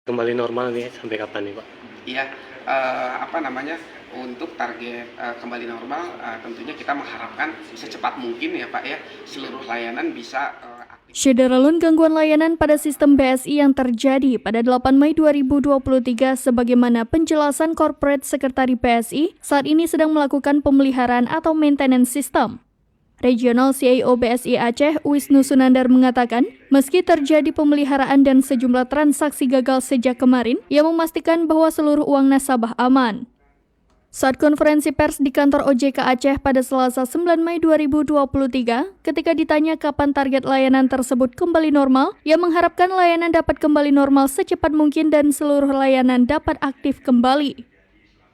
Kembali normal nih sampai kapan nih Pak? Iya, untuk target kembali normal, tentunya kita mengharapkan secepat mungkin ya Pak ya, seluruh layanan bisa aktif. Syederalun gangguan layanan pada sistem BSI yang terjadi pada 8 Mei 2023 sebagaimana penjelasan Corporate Sekretari BSI saat ini sedang melakukan pemeliharaan atau maintenance sistem. Regional CIO BSI Aceh, Wisnu Sunandar mengatakan, meski terjadi pemeliharaan dan sejumlah transaksi gagal sejak kemarin, ia memastikan bahwa seluruh uang nasabah aman. Saat konferensi pers di kantor OJK Aceh pada Selasa 9 Mei 2023, ketika ditanya kapan target layanan tersebut kembali normal, ia mengharapkan layanan dapat kembali normal secepat mungkin dan seluruh layanan dapat aktif kembali.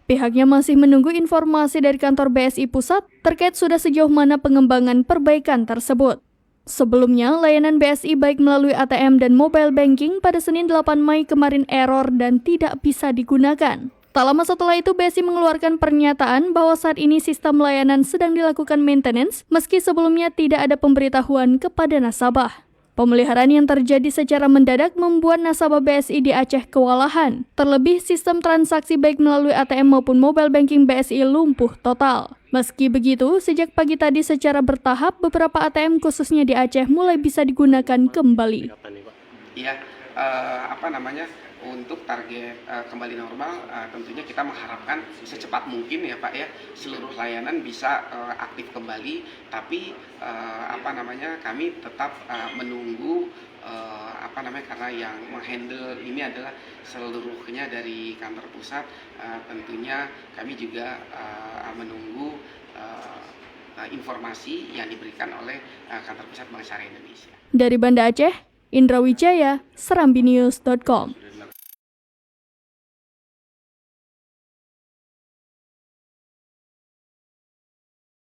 Pihaknya masih menunggu informasi dari kantor BSI Pusat terkait sudah sejauh mana pengembangan perbaikan tersebut. Sebelumnya, layanan BSI baik melalui ATM dan mobile banking pada Senin 8 Mei kemarin error dan tidak bisa digunakan. Tak lama setelah itu, BSI mengeluarkan pernyataan bahwa saat ini sistem layanan sedang dilakukan maintenance meski sebelumnya tidak ada pemberitahuan kepada nasabah. Pemeliharaan yang terjadi secara mendadak membuat nasabah BSI di Aceh kewalahan. Terlebih, sistem transaksi baik melalui ATM maupun mobile banking BSI lumpuh total. Meski begitu, sejak pagi tadi secara bertahap, beberapa ATM khususnya di Aceh mulai bisa digunakan kembali. Kapan nih Pak? Iya, untuk target kembali normal, tentunya kita mengharapkan secepat mungkin ya Pak ya, seluruh layanan bisa aktif kembali. Tapi kami tetap menunggu karena yang menghandle ini adalah seluruhnya dari kantor pusat. Tentunya kami juga menunggu informasi yang diberikan oleh kantor pusat Bank Syariah Indonesia. Dari Banda Aceh, Indra Wijaya, serambinews.com.